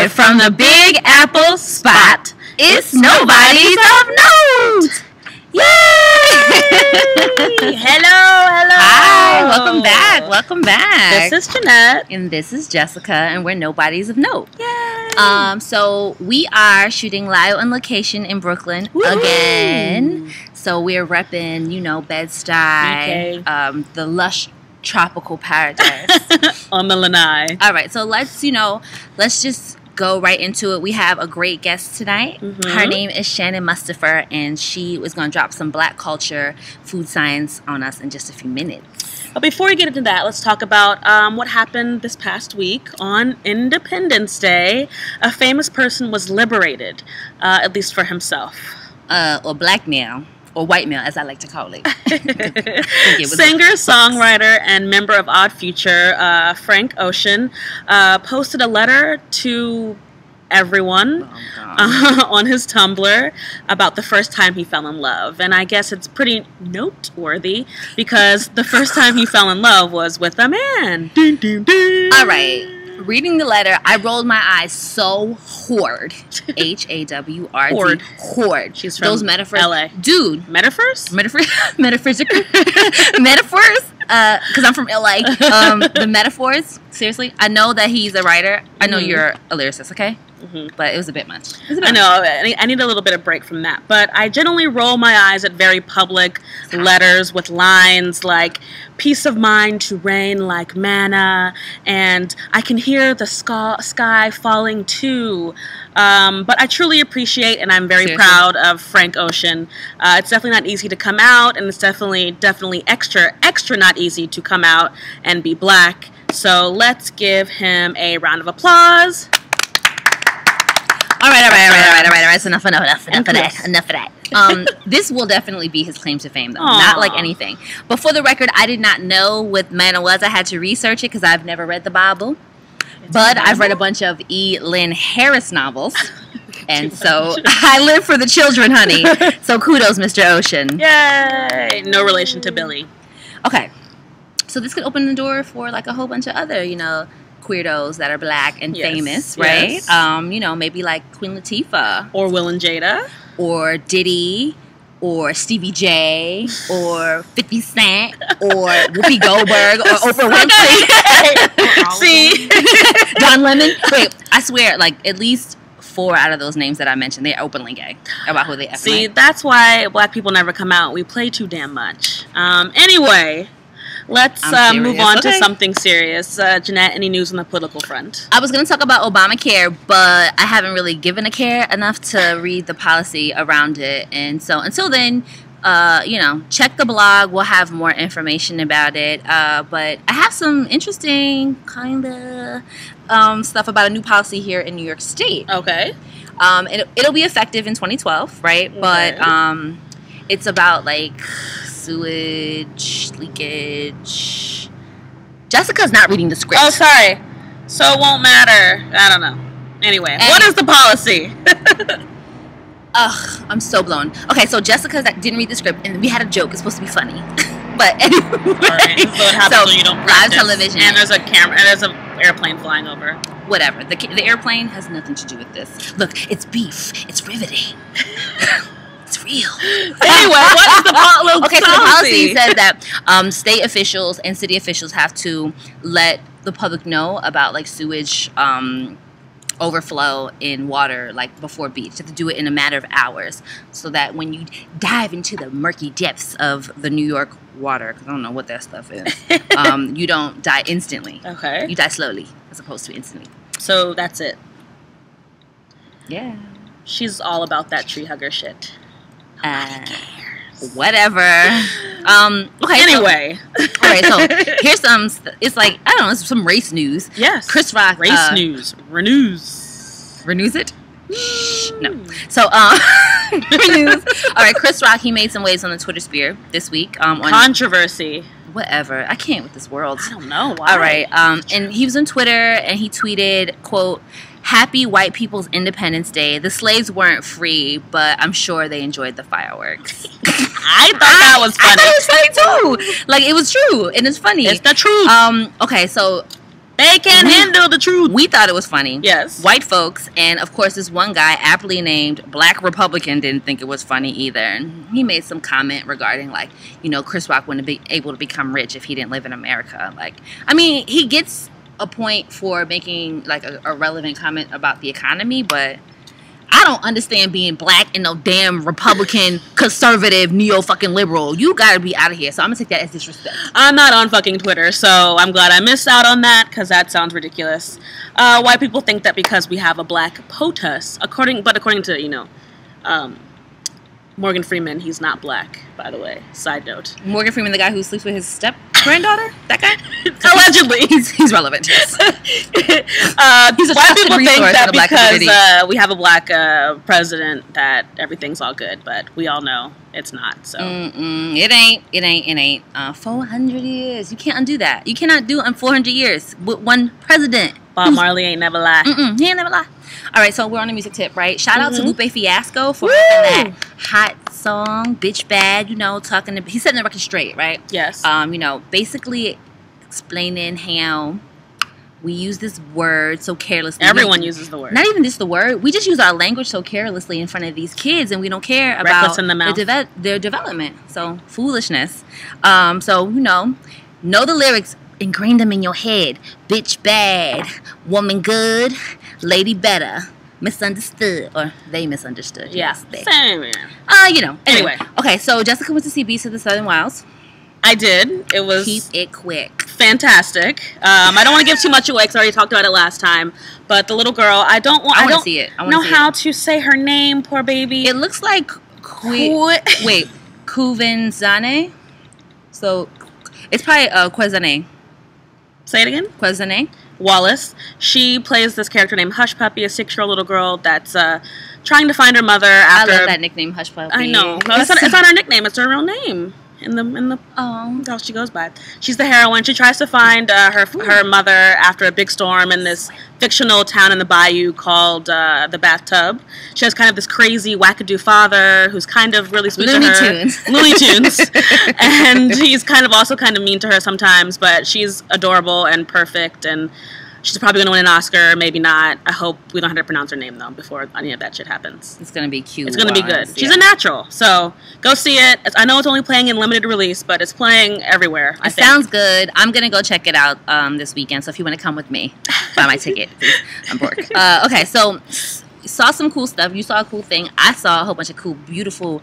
Live from the Big Apple spot, it's Nobodies of Note! Yay! Hello. Hi, welcome back. This is Jeanette. And this is Jessica, and we're Nobodies of Note. Yay! So we are shooting live on location in Brooklyn again. So we're repping, Bed-Stuy, the lush tropical paradise on the lanai. All right, so let's just go right into it. We have a great guest tonight. Her name is Shannon Mustipher, and she was going to drop some Black culture, food science on us in just a few minutes. But before we get into that, let's talk about what happened this past week on Independence Day. A famous person was liberated, at least for himself. Or black male. Or white male, as I like to call it. Singer, songwriter, and member of Odd Future, Frank Ocean, posted a letter to everyone on his Tumblr about the first time he fell in love. And I guess it's pretty noteworthy because the first time he fell in love was with a man. Dun, dun, dun. All right. Reading the letter, I rolled my eyes so hard. H-A-W-R-D. Hard. She's from those metaphors. LA. Dude. Metaphors? Metaphysical. Metaphors? Because I'm from LA. The metaphors, seriously. I know that he's a writer. I know you're a lyricist, okay? But it was a bit much. I know. I need a little bit of break from that. But I generally roll my eyes at very public letters with lines like, peace of mind to reign like manna, and I can hear the sky falling too. But I truly appreciate, and I'm very proud of Frank Ocean. It's definitely not easy to come out, and it's definitely extra not easy to come out and be black. So let's give him a round of applause. All right. So enough of that. This will definitely be his claim to fame, though. Not like anything. But for the record, I did not know what manna was. I had to research it because I've never read the Bible. But I've read a bunch of E. Lynn Harris novels. And so I live for the children, honey. So kudos, Mr. Ocean. Yay! No relation to Billy. Okay. So this could open the door for like a whole bunch of other, queerdos that are black and famous, right? Yes. Maybe like Queen Latifah. Or Will and Jada. Or Diddy. Or Stevie J. Or 50 Cent. Or Whoopi Goldberg. Or Oprah Winfrey. See? Don Lemon. Wait, I swear, like at least 4 out of those names that I mentioned, they're openly gay about who they are. See, that's why black people never come out. We play too damn much. Anyway... Let's move on to something serious. Jeanette, any news on the political front? I was going to talk about Obamacare, but I haven't really given a care enough to read the policy around it. And so until then, check the blog. We'll have more information about it. But I have some interesting kind of stuff about a new policy here in New York State. Okay. It'll be effective in 2012, right? Okay. But it's about like... sewage, leakage. Jessica's not reading the script. Oh, sorry. So it won't matter. I don't know. Anyway, what is the policy? Ugh, I'm so blown. Okay, so Jessica didn't read the script, and we had a joke. It's supposed to be funny. But anyway. Right, so it happens when you don't live television. And there's a camera, and there's an airplane flying over. Whatever. The airplane has nothing to do with this. Look, it's beef. It's riveting. It's real. Anyway, what is the policy? Okay, so the policy says that state officials and city officials have to let the public know about like sewage overflow in water like before beach. You have to do it in a matter of hours so that when you dive into the murky depths of the New York water, because I don't know what that stuff is, you don't die instantly. Okay. You die slowly as opposed to instantly. So that's it. Yeah. She's all about that tree hugger shit. Whatever. Okay. Anyway. All right. So here's some. It's like I don't know. It's some race news. Yes. Chris Rock. Race news. Renews it. No. So renews. All right. Chris Rock. He made some waves on the Twitter sphere this week. On controversy. Whatever. I can't with this world. I don't know why. All right. And he was on Twitter and he tweeted, quote, "Happy White People's Independence Day. The slaves weren't free, but I'm sure they enjoyed the fireworks." I thought that was funny. I thought it was funny too. Like, it was true, and it's funny. It's the truth. Okay, so They can't handle the truth. We thought it was funny. Yes. White folks, and of course this one guy, aptly named Black Republican, didn't think it was funny either. And he made some comment regarding, like, you know, Chris Rock wouldn't be able to become rich if he didn't live in America. Like, I mean, he gets a point for making, like, a relevant comment about the economy, but I don't understand being black and no damn Republican, conservative, neo-fucking liberal. You gotta be out of here. So I'm gonna take that as disrespect. I'm not on fucking Twitter, so I'm glad I missed out on that, because that sounds ridiculous. White people think that because we have a black POTUS, according to, you know, Morgan Freeman, he's not black, by the way. Side note. Morgan Freeman, the guy who sleeps with his step-granddaughter? That guy? Allegedly. He's relevant. Yes. He's a white people think that because we have a black president that everything's all good, but we all know it's not. So it ain't. 400 years. You can't undo that. You cannot do 400 years with one president. Bob Marley ain't never lie. He ain't never lie. All right, so we're on a music tip, right? Shout out to Lupe Fiasco for having that hot song, Bitch Bad, you know, he's setting the record straight, right? Yes. You know, basically explaining how we use this word so carelessly. Everyone uses the word. Not even just the word. We just use our language so carelessly in front of these kids, and we don't care about their development. So, foolishness. So, you know the lyrics. Ingrain them in your head. Bitch bad, woman good, lady better, misunderstood, or they misunderstood. Yeah, yes, same. You know. Anyway, okay. So Jessica went to see Beast of the Southern Wilds. I did. It was keep it quick. Fantastic. I don't want to give too much away because I already talked about it last time. But the little girl, I don't see it. know how to say her name. Poor baby. It looks like Kuvanzane. So it's probably Kwezane. Say it again. Kwezane Wallace. She plays this character named Hush Puppy, a 6-year-old little girl that's trying to find her mother after. I love that nickname, Hush Puppy. I know. No, it's not her nickname. It's her real name. In the how she goes by. She's the heroine. She tries to find her mother after a big storm in this fictional town in the bayou called the Bathtub. She has kind of this crazy wackadoo father who's kind of really sweet to her. Looney Tunes. And he's kind of mean to her sometimes, but she's adorable and perfect, and she's probably going to win an Oscar, maybe not. I hope we don't have to pronounce her name, though, before any of that shit happens. It's going to be cute. It's going to be good. She's a natural, so go see it. I know it's only playing in limited release, but it's playing everywhere, I think. Sounds good. I'm going to go check it out this weekend, so if you want to come with me, buy my ticket, please. I'm bored. Okay, so saw some cool stuff. You saw a cool thing. I saw a whole bunch of cool, beautiful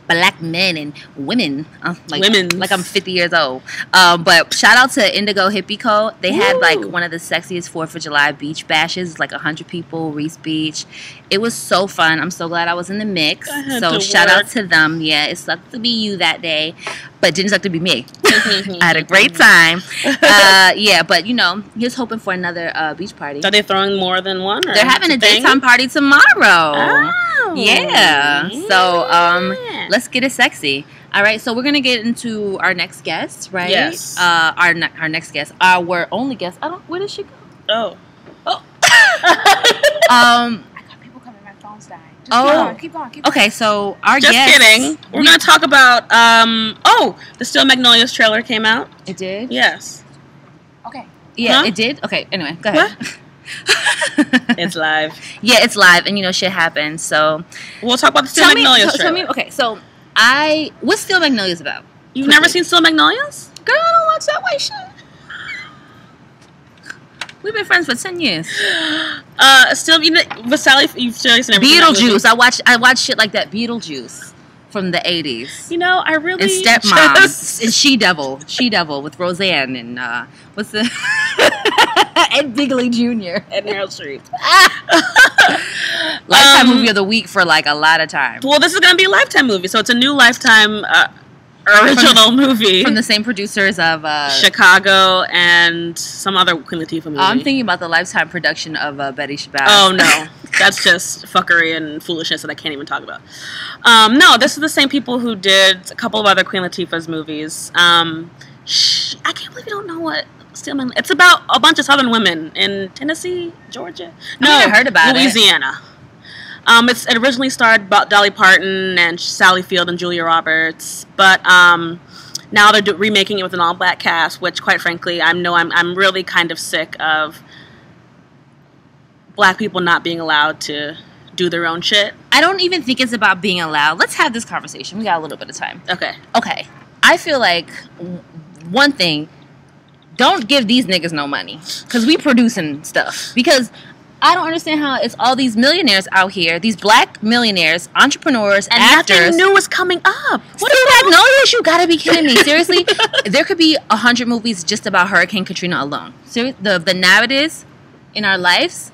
black men and women, like I'm 50 years old. But shout out to Indigo Hippie Co. They had like one of the sexiest 4th of July beach bashes, like 100 people, Reese Beach. It was so fun. I'm so glad I was in the mix. So shout out to them. Yeah, it sucked to be you that day, but didn't suck to be me. I had a great time. Yeah, but you know, just hoping for another beach party. Are they throwing more than one? Or they're having a daytime party tomorrow. Oh, yeah. So let's get it sexy. All right, so we're gonna get into our next guest, right? Yes. Our next guest, our only guest. Where did she go? Oh. I got people coming. My phone's dying. Just keep going. Okay, so our Just guest. kidding. We're gonna talk about. The Steel Magnolias trailer came out. It did. Okay. Yeah, it did. Okay. Anyway, go ahead. What? It's live. Yeah, it's live, and you know shit happens. So we'll talk about the Steel Magnolias trailer. Okay, so what's Steel Magnolias about? You've never seen Steel Magnolias? Girl, I don't watch that white shit. We've been friends for 10 years. Still, but Sally, you've seen everything. Beetlejuice. I watch shit like that. Beetlejuice from the 80s. You know, I really and Stepmom and She Devil with Roseanne and what's the Ed Bigley Jr. and Meryl Streep. Lifetime movie of the week for like a lot of time. Well, this is gonna be a Lifetime movie, so it's a new Lifetime original movie from the same producers of Chicago and some other Queen Latifah movie. I'm thinking about the Lifetime production of Betty Shabazz. Oh no, that's just fuckery and foolishness that I can't even talk about. No, this is the same people who did a couple of other Queen Latifah's movies. I can't believe you don't know what Steel Magnolias. It's about a bunch of Southern women in Tennessee, Georgia. No, I heard about Louisiana. It originally starred Dolly Parton and Sally Field and Julia Roberts, but now they're remaking it with an all-black cast, which, quite frankly, I'm really kind of sick of black people not being allowed to do their own shit. I don't even think it's about being allowed. Let's have this conversation. We got a little bit of time. Okay. I feel like one thing, don't give these niggas no money because we producing stuff. Because I don't understand how it's all these millionaires out here, these black millionaires, entrepreneurs, and actors. Nothing new is coming up. What is Magnolias? You gotta be kidding me. Seriously? There could be 100 movies just about Hurricane Katrina alone. The narratives in our lives.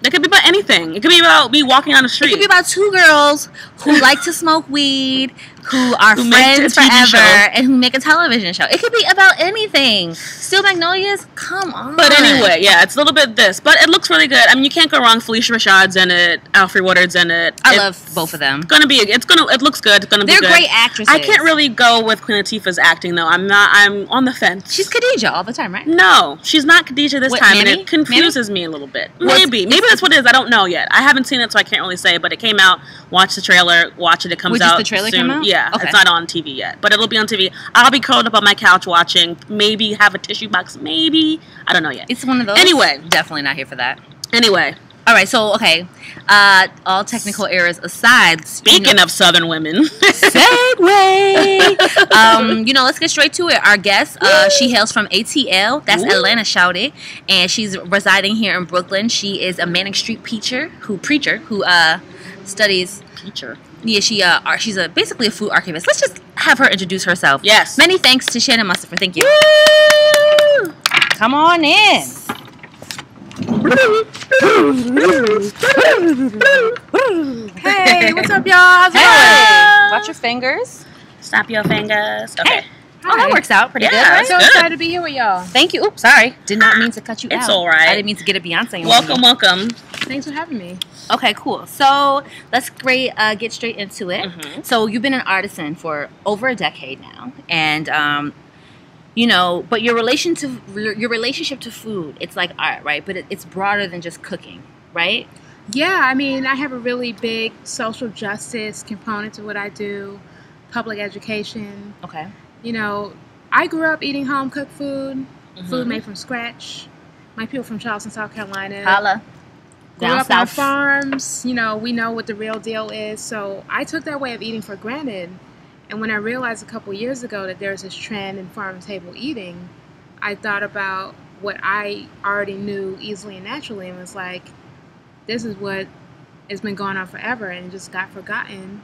It could be about anything. It could be about me walking on the street. It could be about two girls who like to smoke weed, who are friends forever, and who make a television show. It could be about anything. Still Magnolias? Come on. But anyway, yeah, it's a little bit this. But it looks really good. I mean, you can't go wrong. Felicia Rashad's in it. Alfre Woodard's in it. I love both of them. It looks good. It's gonna be good. They're great actresses. I can't really go with Queen Latifah's acting, though. I'm on the fence. She's Khadijah all the time, right? No, she's not Khadijah this time, Mammy? and it confuses me a little bit. Maybe that's what it is. I don't know yet. I haven't seen it, so I can't really say. But it came out. Watch the trailer. Watch it. It comes out. The trailer soon. came out? Yeah, okay. It's not on TV yet, but it'll be on TV. I'll be curled up on my couch watching. Maybe have a tissue box. Maybe I don't know yet. It's one of those. Anyway, definitely not here for that. Anyway. All right, so, okay, all technical errors aside. Speaking of Southern women. Segue! Let's get straight to it. Our guest, she hails from ATL. That's Atlanta, shouty. And she's residing here in Brooklyn. She is a Manning Street preacher who studies... Preacher? Yeah, she's basically a food archivist. Let's just have her introduce herself. Yes. Many thanks to Shannon Mustipher. Thank you. Woo! Come on in. Hey, what's up, y'all? How's it going? Watch your fingers. Stop your fingers. Okay. Hey. Oh, that works out pretty good, right? I'm so excited to be here with y'all. Thank you. Oops, sorry. Did not mean to cut you out. It's all right. I didn't mean to get a Beyonce. Welcome. Thanks for having me. Okay, cool. So let's get straight into it. Mm-hmm. So you've been an artisan for over a decade now, and but your relationship to food, it's like art, right? But it's broader than just cooking, right? Yeah, I mean, I have a really big social justice component to what I do, public education. Okay. I grew up eating home-cooked food, food made from scratch. My people from Charleston, South Carolina. Holla. Grew up on farms. We know what the real deal is. So I took that way of eating for granted. And when I realized a couple years ago that there's this trend in farm-to-table eating, I thought about what I already knew easily and naturally and was like, this is what has been going on forever and it just got forgotten.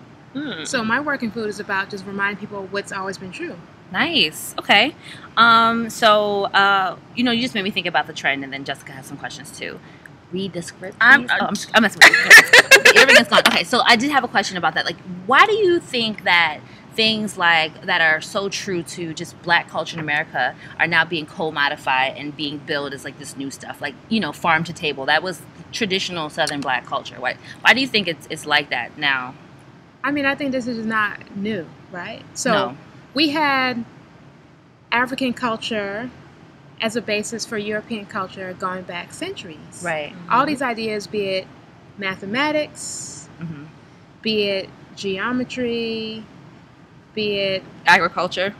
So my work in food is about just reminding people of what's always been true. Nice. Okay. You just made me think about the trend, and then Jessica has some questions too. Read the script. I'm messing with you. Everything's gone. Okay, so I did have a question about that. Like, why do you think that things like that are so true to just black culture in America are now being co-modified and being billed as like this new stuff? Like, farm to table. That was traditional Southern black culture. Why do you think it's like that now? I mean, I think this is not new, right? So we had African culture as a basis for European culture going back centuries. Right. All these ideas, be it mathematics, be it geometry, be it agriculture,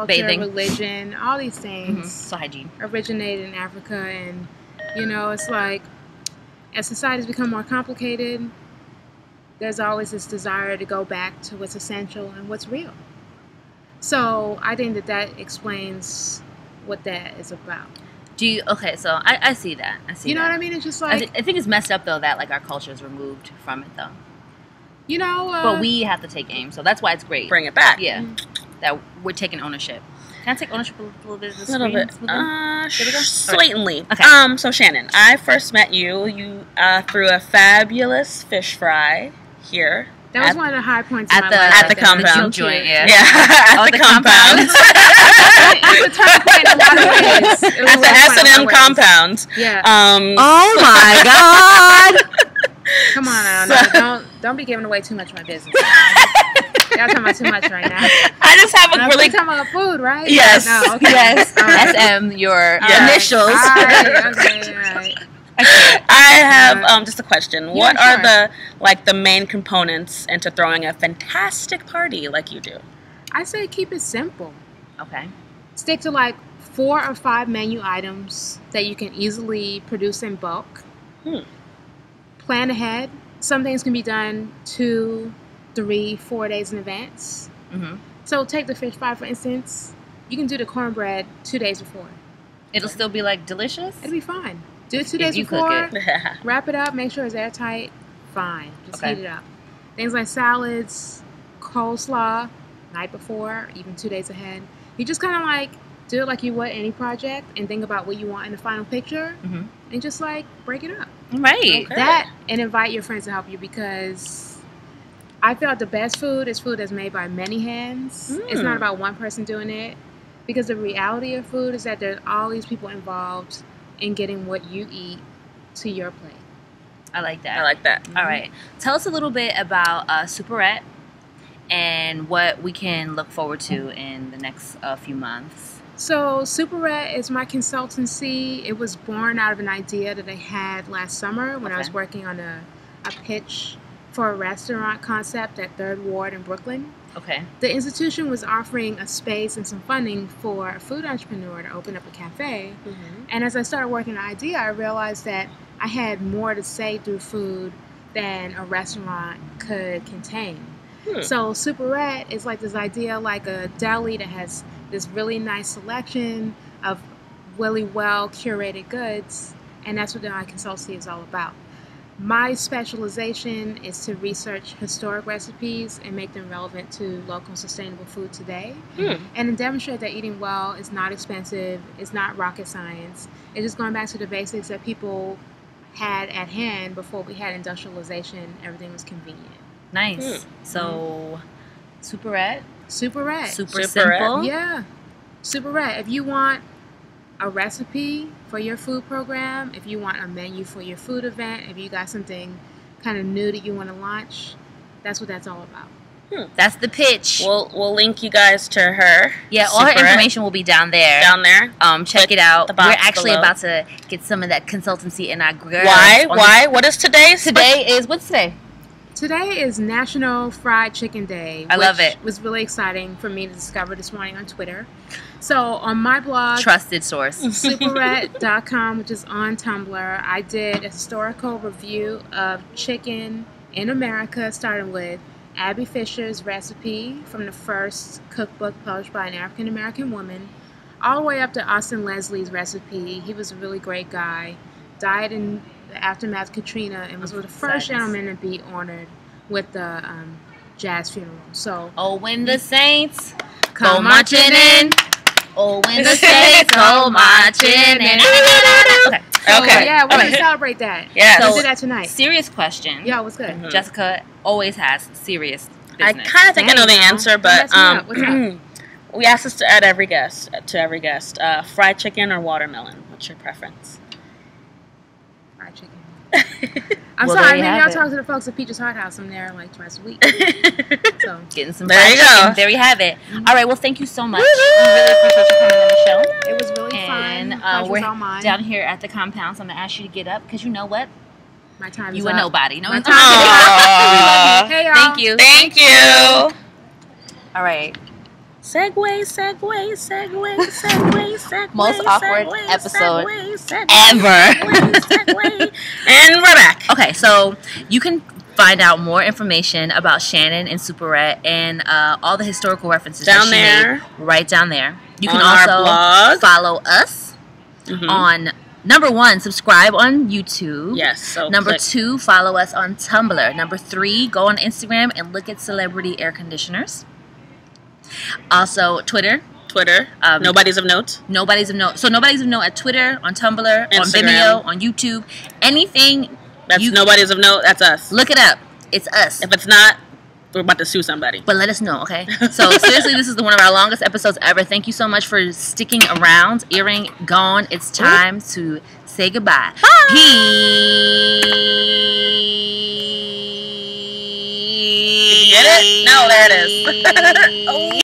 bathing, religion, all these things. So hygiene originated in Africa, and it's like as societies become more complicated, there's always this desire to go back to what's essential and what's real. So I think that explains what that is about. So I see that. You know what I mean? It's just like... I think it's messed up, though, that like our culture is removed from it, though. But we have to take aim, so that's why it's great. Bring it back. Yeah. That we're taking ownership. Can I take ownership a little bit of the screen? A little bit. Slightly. Okay. So Shannon, I first met you through a fabulous fish fry here. That was one of the high points in my life. At the compound. Joint, yeah. At the compound. It was a turning point in a lot of ways. At the S&M compound. Yeah. Oh my God. Come on now. Don't be giving away too much of my business. Y'all talking about too much right now. I just have a really... We're talking about food, right? Yes. No, okay. Yes. SM, your initials. All right. I have just a question. Yeah, what are the main components into throwing a fantastic party like you do? I say keep it simple. Okay. Stick to like 4 or 5 menu items that you can easily produce in bulk. Plan ahead. Some things can be done 2, 3, 4 days in advance. So take the fish fry, for instance. You can do the cornbread 2 days before. It'll still be like delicious? It'll be fine. Do it 2 days before. Cook it. Wrap it up. Make sure it's airtight. Fine. Just heat it up. Things like salads, coleslaw, night before, even 2 days ahead. You just kind of like do it like you would any project and think about what you want in the final picture and just like break it up. Right. Okay. That and invite your friends to help you, because I feel like the best food is food that's made by many hands. It's not about one person doing it, because the reality of food is that there's all these people involved in getting what you eat to your plate. I like that. I like that. All right. Tell us a little bit about Superette and what we can look forward to in the next few months. So Superette is my consultancy. It was born out of an idea that I had last summer when I was working on a pitch for a restaurant concept at 3rd Ward in Brooklyn. Okay. The institution was offering a space and some funding for a food entrepreneur to open up a cafe. And as I started working on the idea, I realized that I had more to say through food than a restaurant could contain. So Superette is like this idea, like a deli that has this really nice selection of really well curated goods, and that's what my consultancy is all about. My specialization is to research historic recipes and make them relevant to local sustainable food today, and to demonstrate that eating well is not expensive, it's not rocket science. It's just going back to the basics that people had at hand before we had industrialization. Everything was convenient. Nice. So, Superette. Super simple. Yeah. Superette. If you want a recipe for your food program, if you want a menu for your food event, if you got something kind of new that you want to launch, that's what that's all about. That's the pitch. We'll link you guys to her. Yeah, all her information will be down there. Check it out. We're actually about to get some of that consultancy in our girls. Why? What is today? What's today? Today is National Fried Chicken Day. I love it. It was really exciting for me to discover this morning on Twitter. So on my blog, trusted source, superette.com, which is on Tumblr, I did a historical review of chicken in America, starting with Abby Fisher's recipe from the first cookbook published by an African American woman, all the way up to Austin Leslie's recipe. He was a really great guy, died in the aftermath of Katrina, and was the first gentleman to be honored with the jazz funeral. So, oh, when the saints go marching in. Oh, when the saints go marching in. Okay. Yeah, we're going to celebrate that. Yeah. So, we'll do that tonight. Serious question. Yeah, what's good? Jessica always has serious business. I kind of think I know the answer, but what's up? we asked this to every guest. Fried chicken or watermelon? What's your preference? Fried chicken. I'm sorry, maybe I'll talk to the folks at Peach's Hot House. I'm there like twice a week. So getting some fried chicken. There you have it. All right, well, thank you so much. We really appreciate you coming on the show. It was really fun. And we're down here at the compound, so I'm going to ask you to get up, because you know what? My time is you up. a nobody. No, my time is up. Hey, y'all. Thank you. Thank you. All right. Segway. Most awkward episode ever. And we're back. Okay, so you can find out more information about Shannon and Superette and all the historical references down that she there, made right down there. You can our also blog. Follow us on number 1, subscribe on YouTube. Yes. So number 2, follow us on Tumblr. Number 3, go on Instagram and look at celebrity air conditioners. Also, Twitter. Nobodies of Note. Nobodies of Note. So Nobodies of Note at Twitter, on Tumblr, Instagram. on Vimeo, on YouTube. Anything. That's Nobodies of Note. That's us. Look it up. It's us. If it's not, we're about to sue somebody. But let us know, okay? So seriously, this is one of our longest episodes ever. Thank you so much for sticking around. Earring gone. It's time to say goodbye. Bye. Peace. Did you get it? No, there it is.